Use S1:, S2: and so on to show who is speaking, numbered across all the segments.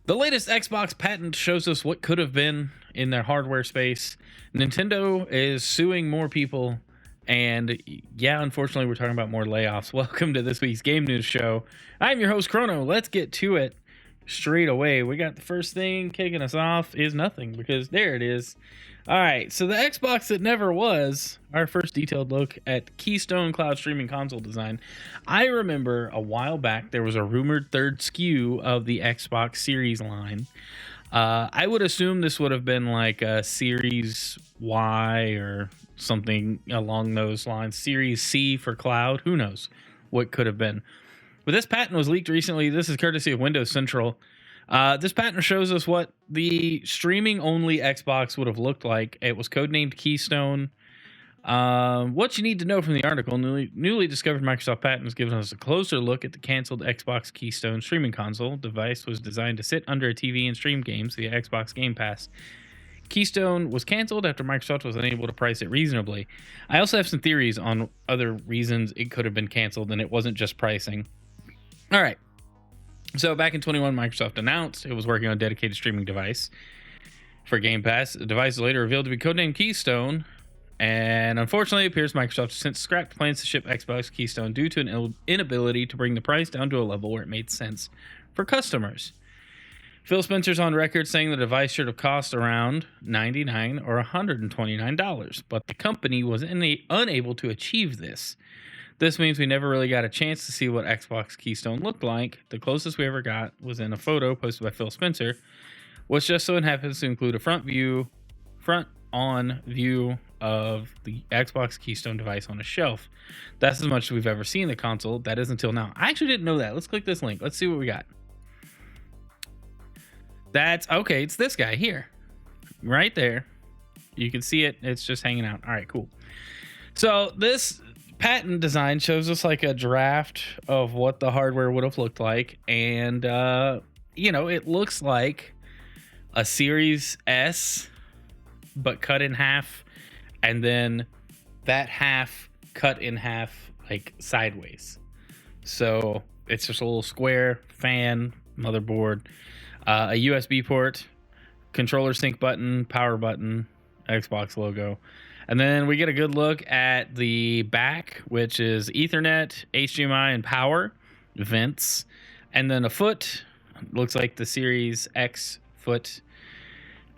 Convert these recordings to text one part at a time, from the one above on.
S1: The latest Xbox patent shows us what could have been in their hardware space. Nintendo is suing more people. And yeah, unfortunately, we're talking about more layoffs. Welcome to this week's Game News Show. I'm your host, Chrono. Let's get to it straight away. We got the first thing kicking us off is nothing because there it is. All right, so the Xbox that never was, our first detailed look at Keystone Cloud Streaming Console design. I remember a while back there was a rumored third SKU of the Xbox Series line. I would assume this would have been like a Series Y or something along those lines. Series C for cloud. Who knows what could have been. But this patent was leaked recently. This is courtesy of Windows Central. This patent shows us what the streaming-only Xbox would have looked like. It was codenamed Keystone. What you need to know from the article, newly discovered Microsoft patent has given us a closer look at the canceled Xbox Keystone streaming console. The device was designed to sit under a TV and stream games via Xbox Game Pass. Keystone was canceled after Microsoft was unable to price it reasonably. I also have some theories on other reasons it could have been canceled, and it wasn't just pricing. All right. So back in 2021, Microsoft announced it was working on a dedicated streaming device for Game Pass. The device was later revealed to be codenamed Keystone, and unfortunately, it appears Microsoft has since scrapped plans to ship Xbox Keystone due to an inability to bring the price down to a level where it made sense for customers. Phil Spencer's on record saying the device should have cost around $99 or $129, but the company was unable to achieve this. This means we never really got a chance to see what Xbox Keystone looked like. The closest we ever got was in a photo posted by Phil Spencer, which just so happens to include a front-on view of the Xbox Keystone device on a shelf. That's as much as we've ever seen the console. That is until now. I actually didn't know that. Let's click this link. Let's see what we got. That's okay. It's this guy here, right there. You can see it. It's just hanging out. All right, cool. So this patent design shows us like a draft of what the hardware would have looked like, and it looks like a Series S but cut in half, and then that half cut in half like sideways. So it's just a little square fan, motherboard, a USB port, controller sync button, power button, Xbox logo. And then we get a good look at the back, which is Ethernet, HDMI, and power vents. And then a foot. Looks like the Series X foot.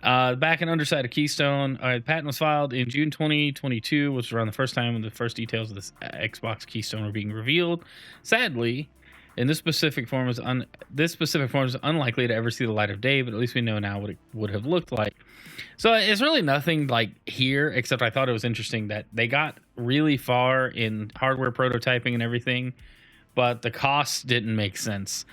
S1: Back and underside of Keystone. The patent was filed in June 2022, which was around the first time when the first details of this Xbox Keystone were being revealed. Sadly, in this specific form is unlikely to ever see the light of day, but at least we know now what it would have looked like. So it's really nothing like here, except I thought it was interesting that they got really far in hardware prototyping and everything, but the costs didn't make sense.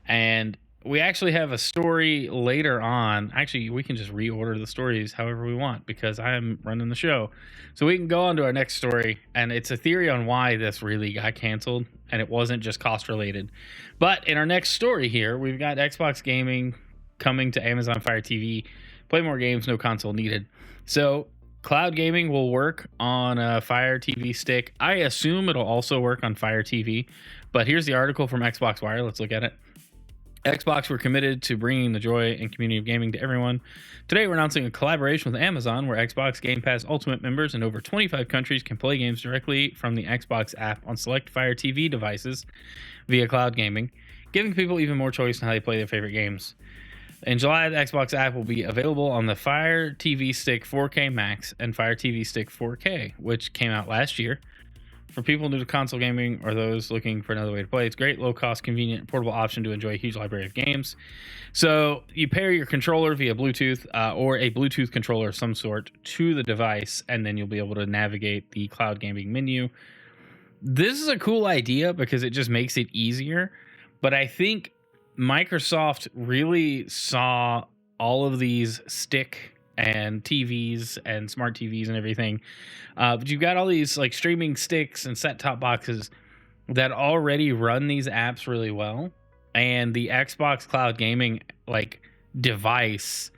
S1: And we actually have a story later on. Actually, we can just reorder the stories however we want because I'm running the show. So we can go on to our next story, and it's a theory on why this really got canceled, and it wasn't just cost related. But in our next story here, we've got Xbox Gaming coming to Amazon Fire TV. Play more games, no console needed. So cloud gaming will work on a Fire TV stick. I assume it'll also work on Fire TV. But here's the article from Xbox Wire. Let's look at it. Xbox, we're committed to bringing the joy and community of gaming to everyone. Today, we're announcing a collaboration with Amazon where Xbox Game Pass Ultimate members in over 25 countries can play games directly from the Xbox app on select Fire TV devices via cloud gaming, giving people even more choice in how they play their favorite games. In July, the Xbox app will be available on the Fire TV Stick 4K Max and Fire TV Stick 4K, which came out last year. For people new to console gaming or those looking for another way to play, it's a great, low-cost, convenient, portable option to enjoy a huge library of games. So you pair your controller via Bluetooth or a Bluetooth controller of some sort to the device, and then you'll be able to navigate the cloud gaming menu. This is a cool idea because it just makes it easier, but I think Microsoft really saw all of these stick and TVs and smart TVs and everything. But you've got all these like streaming sticks and set-top boxes that already run these apps really well. And the Xbox Cloud Gaming like device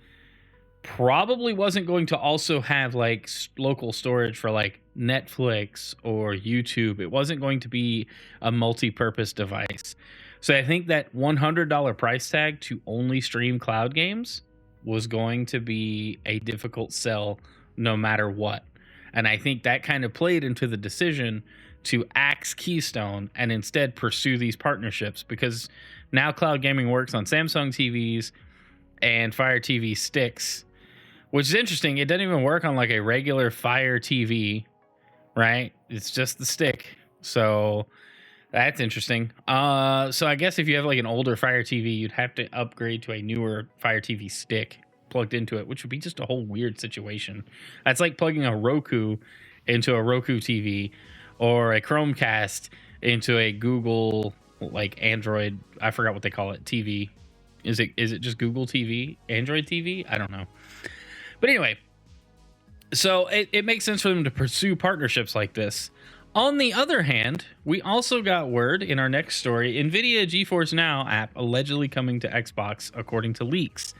S1: probably wasn't going to also have like local storage for like Netflix or YouTube. It wasn't going to be a multi-purpose device. So I think that $100 price tag to only stream cloud games was going to be a difficult sell no matter what. And I think that kind of played into the decision to axe Keystone and instead pursue these partnerships, because now cloud gaming works on Samsung TVs and Fire TV sticks, which is interesting. It doesn't even work on like a regular Fire TV, right? It's just the stick. So that's interesting. So I guess if you have like an older Fire TV, you'd have to upgrade to a newer Fire TV stick plugged into it, which would be just a whole weird situation. That's like plugging a Roku into a Roku TV or a Chromecast into a Google like Android, I forgot what they call it, TV. Is it just Google TV? Android TV? I don't know. But anyway, so it makes sense for them to pursue partnerships like this. On the other hand, we also got word in our next story, Nvidia GeForce Now app allegedly coming to Xbox, according to leaks.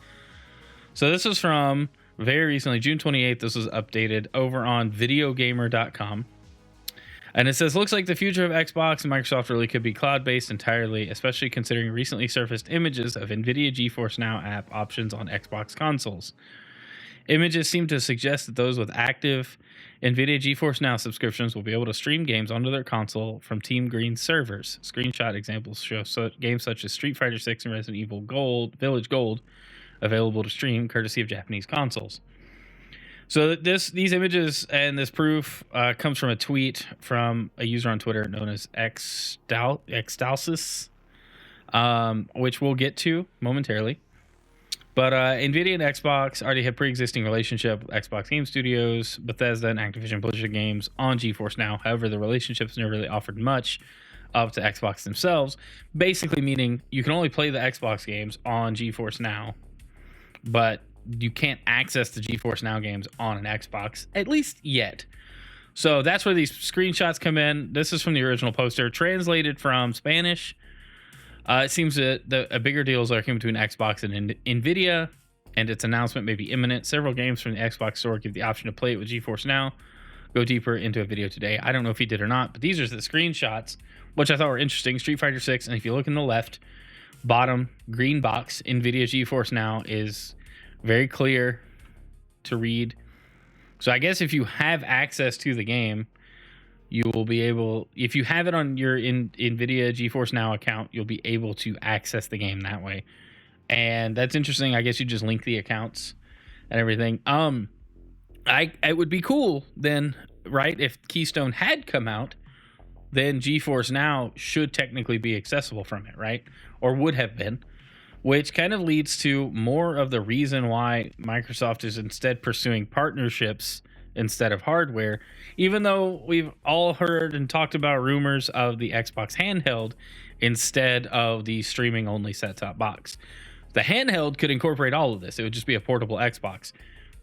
S1: So this was from very recently, June 28th. This was updated over on videogamer.com. And it says, looks like the future of Xbox and Microsoft really could be cloud-based entirely, especially considering recently surfaced images of Nvidia GeForce Now app options on Xbox consoles. Images seem to suggest that those with active Nvidia GeForce Now subscriptions will be able to stream games onto their console from Team Green's servers. Screenshot examples show games such as Street Fighter 6 and Resident Evil Village Gold available to stream courtesy of Japanese consoles. So these images and this proof comes from a tweet from a user on Twitter known as Xdalsis, which we'll get to momentarily. But Nvidia and Xbox already have pre-existing relationship with Xbox Game Studios, Bethesda, and Activision Blizzard games on GeForce Now. However, the relationships never really offered much up to Xbox themselves, basically meaning you can only play the Xbox games on GeForce Now, but you can't access the GeForce Now games on an Xbox, at least yet. So that's where these screenshots come in. This is from the original poster, translated from Spanish. It seems that a bigger deal is lurking between Xbox and Nvidia, and its announcement may be imminent. Several games from the Xbox store give the option to play it with GeForce Now. Go deeper into a video today. I don't know if he did or not, but these are the screenshots, which I thought were interesting. Street Fighter 6, and if you look in the left, bottom, green box, Nvidia GeForce Now is very clear to read. So I guess if you have access to the game, you will be able, if you have it on your Nvidia GeForce Now account, you'll be able to access the game that way. And that's interesting. I guess you just link the accounts and everything. It would be cool then, right? If Keystone had come out, then GeForce Now should technically be accessible from it, right? Or would have been, which kind of leads to more of the reason why Microsoft is instead pursuing partnerships instead of hardware, even though we've all heard and talked about rumors of the Xbox handheld instead of the streaming only set-top box. The handheld could incorporate all of this. It would just be a portable Xbox.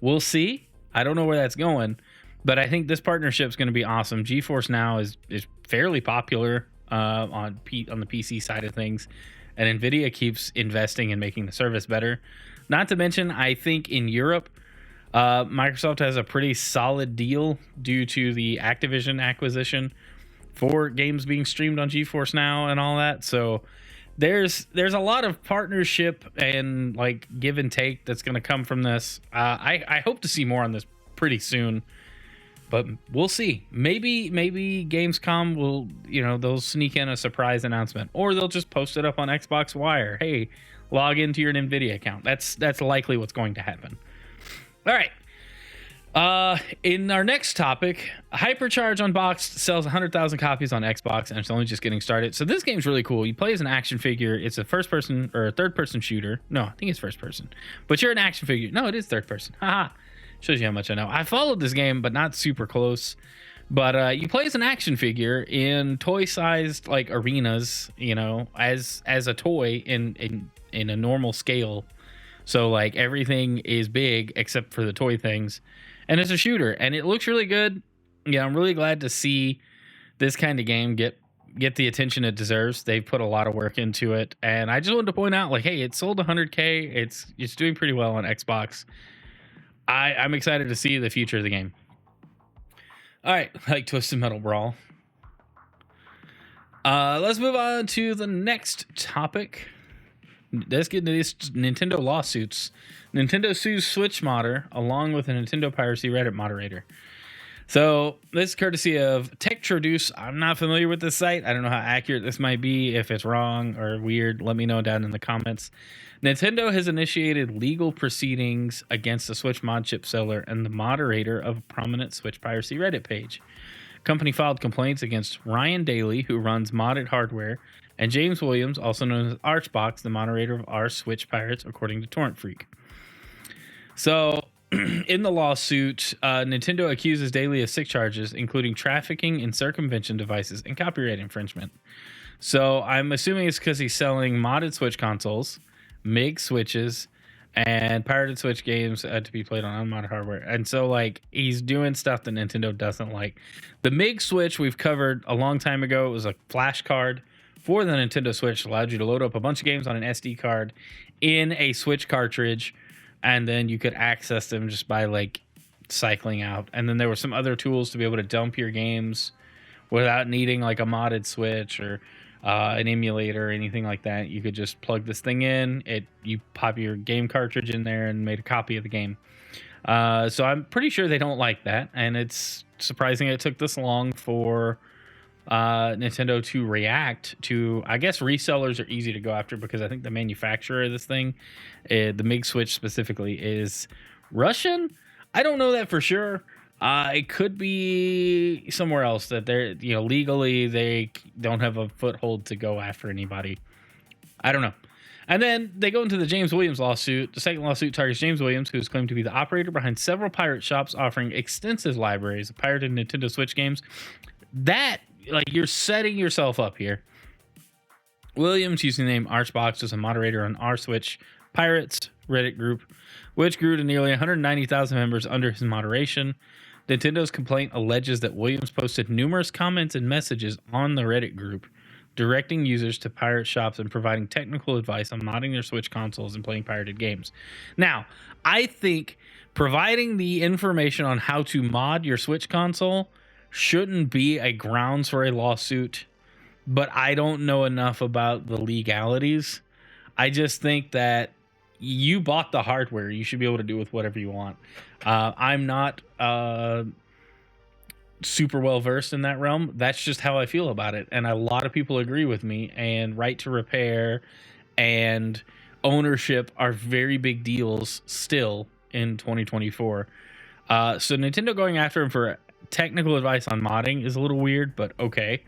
S1: We'll see. I don't know where that's going, but I think this partnership is going to be awesome. GeForce Now is fairly popular on the PC side of things, and Nvidia keeps investing in making the service better. Not to mention, I think in Europe, Microsoft has a pretty solid deal due to the Activision acquisition for games being streamed on GeForce Now and all that. So there's a lot of partnership and like give and take that's going to come from this. I hope to see more on this pretty soon, but we'll see. Maybe Gamescom will, they'll sneak in a surprise announcement, or they'll just post it up on Xbox Wire. Hey, log into your Nvidia account. That's likely what's going to happen. All right. In our next topic, Hypercharge Unboxed sells 100,000 copies on Xbox, and it's only just getting started. So this game's really cool. You play as an action figure. It's a first-person or a third-person shooter. No, I think it's first-person. But you're an action figure. No, it is third-person. Haha. Shows you how much I know. I followed this game, but not super close. But you play as an action figure in toy-sized like arenas, as a toy in a normal scale. So like everything is big except for the toy things, and it's a shooter, and it looks really good. Yeah, I'm really glad to see this kind of game get the attention it deserves. They've put a lot of work into it, and I just wanted to point out, like, hey, it sold 100K. It's doing pretty well on Xbox. I'm excited to see the future of the game. All right, like Twisted Metal Brawl. Let's move on to the next topic. Let's get into these Nintendo lawsuits. Nintendo sues Switch modder along with a Nintendo piracy Reddit moderator. So this is courtesy of TechTroduce. I'm not familiar with this site. I don't know how accurate this might be. If it's wrong or weird, let me know down in the comments. Nintendo has initiated legal proceedings against the Switch mod chip seller and the moderator of a prominent Switch piracy Reddit page. Company filed complaints against Ryan Daly, who runs Modded Hardware, and James Williams, also known as Archbox, the moderator of R Switch Pirates, according to Torrent Freak. So, in the lawsuit, Nintendo accuses Daly of 6 charges, including trafficking in circumvention devices and copyright infringement. So, I'm assuming it's because he's selling modded Switch consoles, MIG switches, and pirated Switch games to be played on unmodded hardware. And so, like, he's doing stuff that Nintendo doesn't like. The MIG switch we've covered a long time ago. It was a flash card for the Nintendo Switch. Allowed you to load up a bunch of games on an SD card in a Switch cartridge, and then you could access them just by, like, cycling out. And then there were some other tools to be able to dump your games without needing, like, a modded Switch or an emulator or anything like that. You could just plug this thing in, you pop your game cartridge in there and made a copy of the game. So I'm pretty sure they don't like that, and it's surprising it took this long for Nintendo to react to. I guess resellers are easy to go after because I think the manufacturer of this thing, the MIG Switch specifically, is Russian. I don't know that for sure. It could be somewhere else that they're, legally they don't have a foothold to go after anybody. I don't know. And then they go into the James Williams lawsuit. The second lawsuit targets James Williams, who is claimed to be the operator behind several pirate shops offering extensive libraries of pirated Nintendo Switch games. That, like, you're setting yourself up here. Williams, using the name Archbox, is a moderator on R Switch Pirates Reddit group, which grew to nearly 190,000 members under his moderation. Nintendo's complaint alleges that Williams posted numerous comments and messages on the Reddit group, directing users to pirate shops and providing technical advice on modding their Switch consoles and playing pirated games. Now, I think providing the information on how to mod your Switch console shouldn't be a grounds for a lawsuit, but I don't know enough about the legalities. I just think that you bought the hardware. You should be able to do with whatever you want. I'm not super well versed in that realm. That's just how I feel about it. And a lot of people agree with me. And right to repair and ownership are very big deals still in 2024. So Nintendo going after him for technical advice on modding is a little weird, but okay.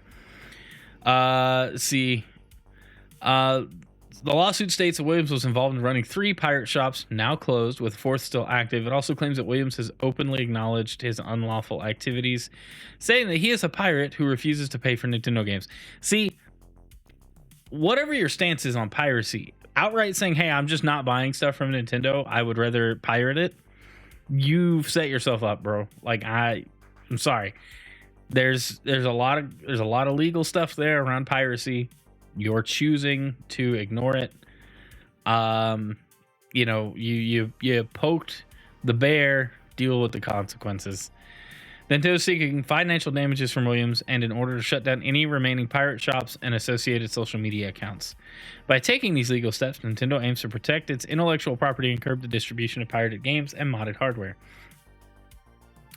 S1: The lawsuit states that Williams was involved in running 3 pirate shops, now closed, with a 4th still active. It also claims that Williams has openly acknowledged his unlawful activities, saying that he is a pirate who refuses to pay for Nintendo games. See, whatever your stance is on piracy, outright saying, hey, I'm just not buying stuff from Nintendo, I would rather pirate it, you've set yourself up, bro. Like, I'm sorry. There's a lot of legal stuff there around piracy. You're choosing to ignore it. You poked the bear, deal with the consequences. Nintendo seeking financial damages from Williams and in order to shut down any remaining pirate shops and associated social media accounts. By taking these legal steps, Nintendo aims to protect its intellectual property and curb the distribution of pirated games and modded hardware.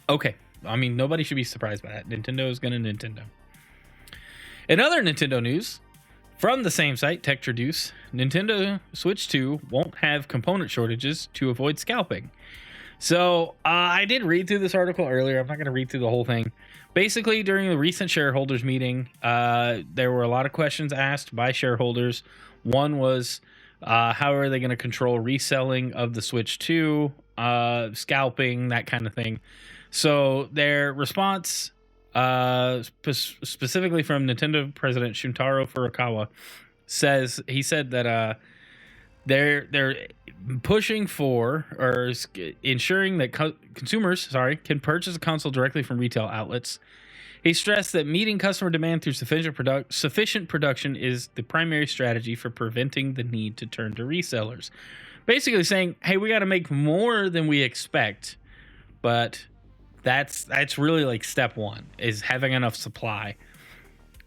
S1: Okay, I mean, nobody should be surprised by that. Nintendo is going to Nintendo. In other Nintendo news, from the same site, TechTroduce, Nintendo Switch 2 won't have component shortages to avoid scalping. So I did read through this article earlier. I'm not going to read through the whole thing. Basically, during the recent shareholders meeting, there were a lot of questions asked by shareholders. One was, how are they going to control reselling of the Switch 2, scalping, that kind of thing. So their response, specifically from Nintendo President Shuntaro Furukawa, he said that they're pushing for or ensuring that consumers can purchase a console directly from retail outlets. He stressed that meeting customer demand through sufficient production is the primary strategy for preventing the need to turn to resellers. Basically saying, hey, we got to make more than we expect, but that's really like step one, is having enough supply.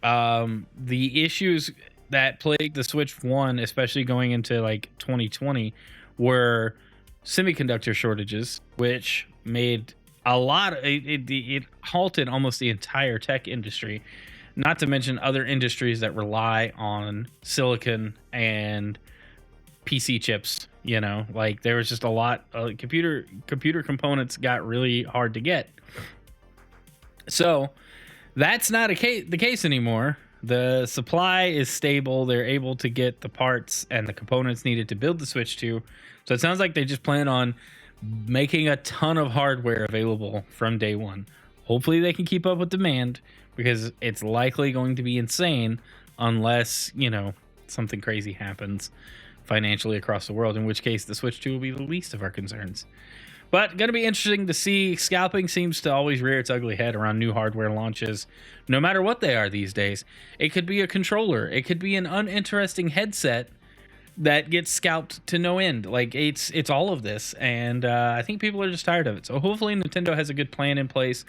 S1: The issues that plagued the Switch 1, especially going into like 2020, were semiconductor shortages, which made a lot of it halted almost the entire tech industry, not to mention other industries that rely on silicon and PC chips. You know, like there was just a lot of computer components got really hard to get. So that's not the case anymore. The supply is stable. They're able to get the parts and the components needed to build the Switch 2. So it sounds like they just plan on making a ton of hardware available from day one. Hopefully they can keep up with demand, because it's likely going to be insane unless, you know, something crazy happens financially across the world, in which case the Switch 2 will be the least of our concerns. But going to be interesting to see. Scalping seems to always rear its ugly head around new hardware launches, no matter what they are these days. It could be a controller. It could be an uninteresting headset that gets scalped to no end. Like, it's all of this, and I think people are just tired of it. So hopefully Nintendo has a good plan in place.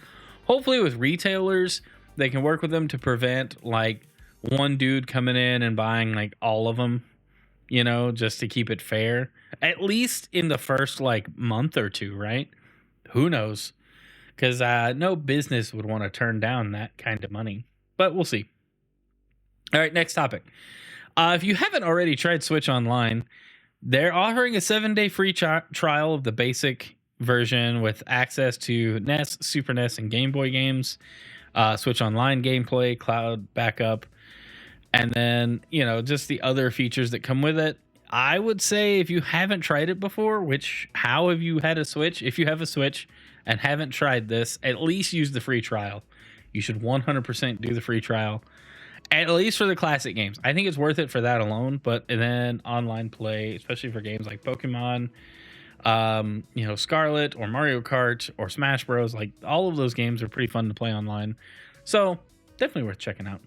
S1: Hopefully with retailers, they can work with them to prevent like one dude coming in and buying like all of them, you know, just to keep it fair. At least in the first like month or two, right? Who knows? Because no business would want to turn down that kind of money. But we'll see. All right, next topic. If you haven't already tried Switch Online, they're offering a 7-day free trial of the basic version with access to NES, Super NES, and Game Boy games, Switch Online gameplay, cloud backup, and then, you know, just the other features that come with it. I would say if you haven't tried it before, how have you had a Switch? If you have a Switch and haven't tried this, at least use the free trial. You should 100% do the free trial, at least for the classic games. I think it's worth it for that alone, but then online play, especially for games like Pokemon, you know, Scarlet or Mario Kart or Smash Bros, like all of those games are pretty fun to play online. So definitely worth checking out.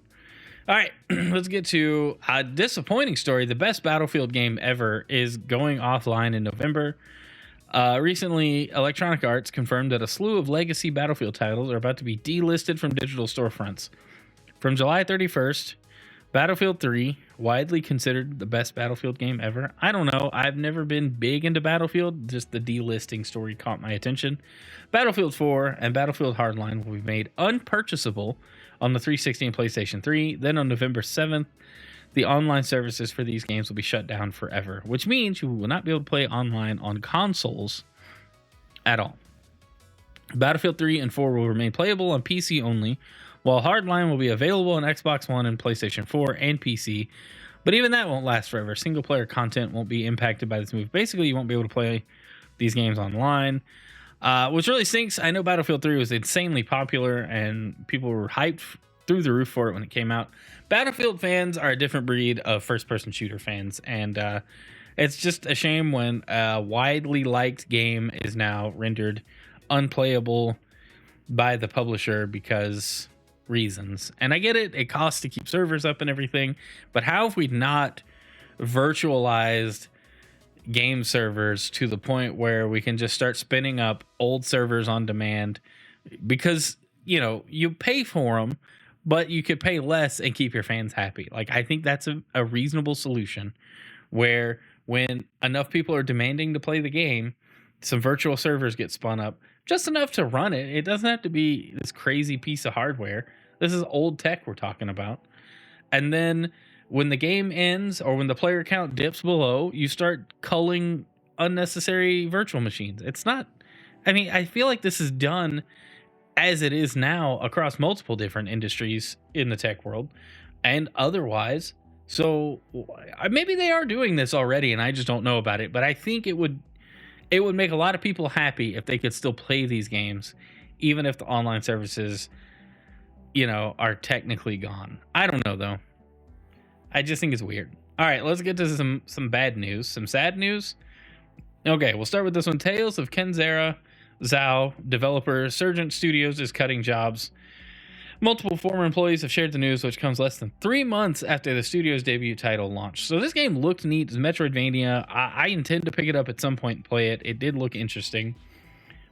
S1: All right, let's get to a disappointing story. The best Battlefield game ever is going offline in November. Recently, Electronic Arts confirmed that a slew of legacy Battlefield titles are about to be delisted from digital storefronts. From July 31st, Battlefield 3, widely considered the best Battlefield game ever. I don't know. I've never been big into Battlefield. Just the delisting story caught my attention. Battlefield 4 and Battlefield Hardline will be made unpurchasable on the 360 and PlayStation 3. Then on November 7th, the online services for these games will be shut down forever, which means you will not be able to play online on consoles at all. Battlefield 3 and 4 will remain playable on PC only, while Hardline will be available on Xbox One and PlayStation 4 and PC. But even that won't last forever. Single player content won't be impacted by this move. Basically, you won't be able to play these games online. Which really stinks. I know Battlefield 3 was insanely popular and people were hyped through the roof for it when it came out. Battlefield fans are a different breed of first-person shooter fans, and it's just a shame when a widely liked game is now rendered unplayable by the publisher because reasons. And I get it, it costs to keep servers up and everything, but how have we not virtualized game servers to the point where we can just start spinning up old servers on demand? Because, you know, you pay for them, but you could pay less and keep your fans happy. Like, I think that's a reasonable solution, where when enough people are demanding to play the game, some virtual servers get spun up just enough to run it. It doesn't have to be this crazy piece of hardware. This is old tech we're talking about. And then when the game ends or when the player count dips below, you start culling unnecessary virtual machines. It's not, I mean, I feel like this is done as it is now across multiple different industries in the tech world and otherwise. So maybe they are doing this already and I just don't know about it, but I think it would make a lot of people happy if they could still play these games, even if the online services, you know, are technically gone. I don't know though. I just think it's weird. All right, let's get to some bad news, some sad news. Okay, we'll start with this one. Tales of Kenzera Zhao, developer Surgent Studios, is cutting jobs. Multiple former employees have shared the news, which comes less than 3 months after the studio's debut title launched. So this game looked neat. It's Metroidvania. I intend to pick it up at some point and play it. It did look interesting.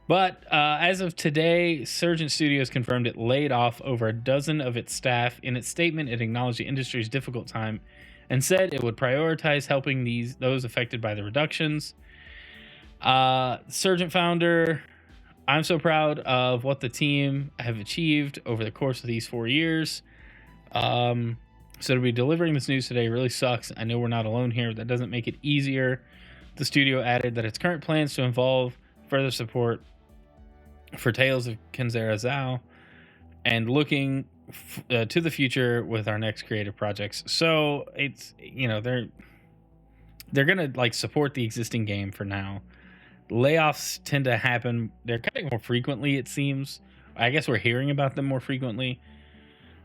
S1: But as of today, Surgeon Studios confirmed it laid off over a dozen of its staff. In its statement, it acknowledged the industry's difficult time and said it would prioritize helping those affected by the reductions. Surgeon founder, I'm so proud of what the team have achieved over the course of these 4 years. So to be delivering this news today really sucks. I know we're not alone here. That doesn't make it easier. The studio added that its current plans to involve further support for Tales of Kenzera Zhao and looking to the future with our next creative projects. So it's, they're gonna like support the existing game for now. Layoffs tend to happen, they're kind of more frequently, it seems. I guess we're hearing about them more frequently,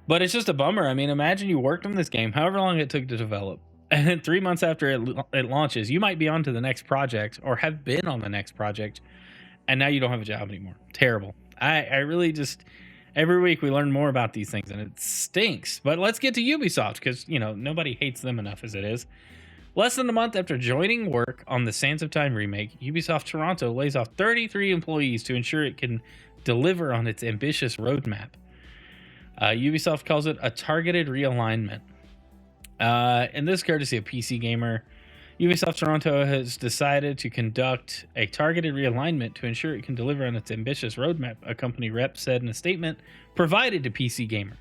S1: but it's just a bummer. I mean, imagine you worked on this game however long it took to develop, and then 3 months after it launches, you might be on to the next project or have been on the next project, and now you don't have a job anymore. Terrible. I really just, every week we learn more about these things and it stinks. But let's get to Ubisoft, because nobody hates them enough as it is. Less than a month after joining work on the Sands of Time remake, Ubisoft Toronto lays off 33 employees to ensure it can deliver on its ambitious roadmap. Ubisoft calls it a targeted realignment. And this courtesy of PC Gamer. Ubisoft Toronto has decided to conduct a targeted realignment to ensure it can deliver on its ambitious roadmap, a company rep said in a statement provided to PC Gamer.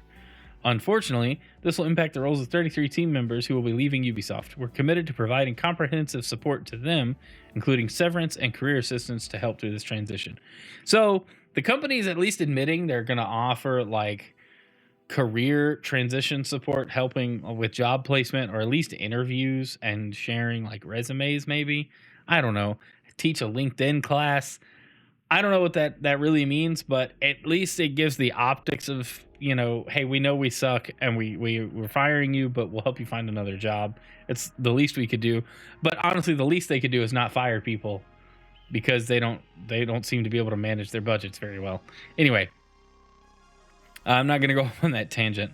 S1: Unfortunately, this will impact the roles of 33 team members who will be leaving Ubisoft. We're committed to providing comprehensive support to them, including severance and career assistance to help through this transition. So the company is at least admitting they're going to offer like career transition support, helping with job placement or at least interviews and sharing like resumes, maybe. I don't know. Teach a LinkedIn class. I don't know what that really means, but at least it gives the optics of, hey, we know we suck and we're firing you, but we'll help you find another job. It's the least we could do. But honestly, the least they could do is not fire people, because they don't seem to be able to manage their budgets very well. Anyway, I'm not going to go on that tangent.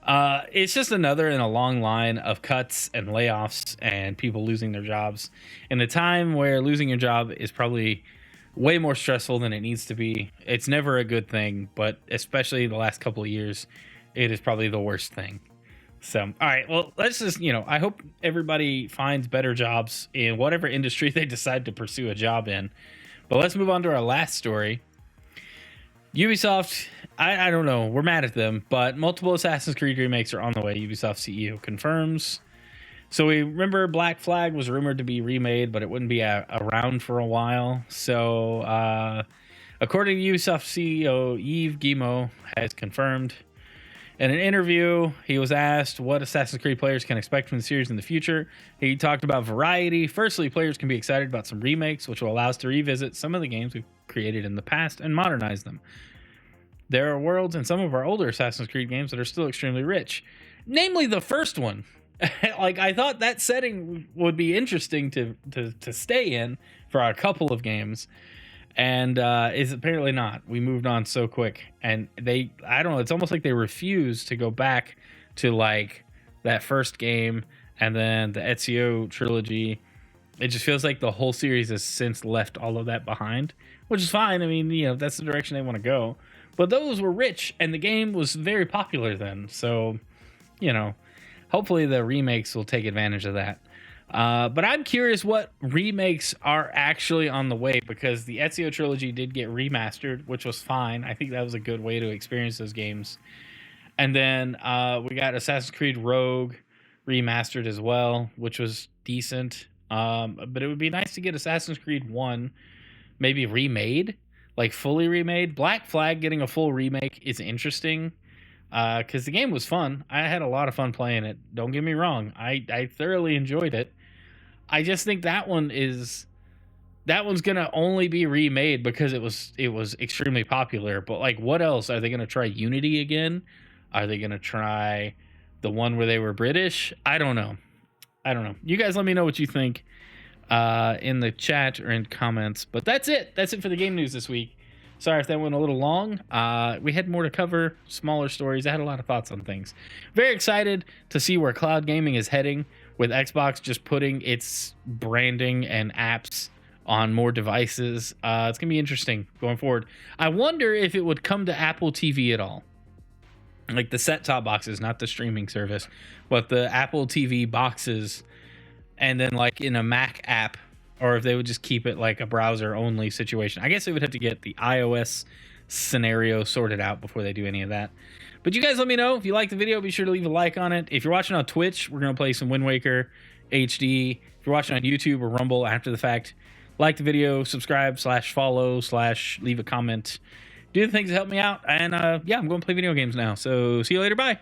S1: It's just another in a long line of cuts and layoffs and people losing their jobs in a time where losing your job is probably way more stressful than it needs to be. It's never a good thing, but especially the last couple of years, it is probably the worst thing. So, all right, well, let's just, I hope everybody finds better jobs in whatever industry they decide to pursue a job in. But let's move on to our last story. Ubisoft, I don't know, we're mad at them, but multiple Assassin's Creed remakes are on the way, Ubisoft CEO confirms. So we remember Black Flag was rumored to be remade, but it wouldn't be around for a while. So according to Ubisoft CEO Yves Guillemot has confirmed. In an interview, he was asked what Assassin's Creed players can expect from the series in the future. He talked about variety. Firstly, players can be excited about some remakes, which will allow us to revisit some of the games we've created in the past and modernize them. There are worlds in some of our older Assassin's Creed games that are still extremely rich, namely the first one. Like, I thought that setting would be interesting to stay in for a couple of games, and is apparently not. We moved on so quick, and I don't know, it's almost like they refuse to go back to like that first game and then the Ezio trilogy. It just feels like the whole series has since left all of that behind, which is fine. I mean, that's the direction they want to go. But those were rich, and the game was very popular then. So, hopefully the remakes will take advantage of that. But I'm curious what remakes are actually on the way, because the Ezio trilogy did get remastered, which was fine. I think that was a good way to experience those games. And then we got Assassin's Creed Rogue remastered as well, which was decent. But it would be nice to get Assassin's Creed 1 maybe remade, like fully remade. Black Flag getting a full remake is interesting, because the game was fun. I had a lot of fun playing it. Don't get me wrong. I thoroughly enjoyed it. I just think that one's gonna only be remade because it was extremely popular. But like, what else? Are they gonna try Unity again? Are they gonna try the one where they were British? I don't know. You guys let me know what you think in the chat or in comments. But that's it. That's it for the game news this week. Sorry if that went a little long. We had more to cover, smaller stories. I had a lot of thoughts on things. Very excited to see where cloud gaming is heading, with Xbox just putting its branding and apps on more devices. It's gonna be interesting going forward. I wonder if it would come to Apple TV at all, like the set-top boxes, not the streaming service, but the Apple TV boxes, and then like in a Mac app, or if they would just keep it like a browser only situation. I guess they would have to get the iOS scenario sorted out before they do any of that. But you guys let me know if you like the video. Be sure to leave a like on it. If you're watching on Twitch, we're going to play some Wind Waker HD. If you're watching on YouTube or Rumble after the fact, like the video, subscribe, /follow, /leave a comment. Do the things to help me out. And yeah, I'm going to play video games now. So see you later. Bye.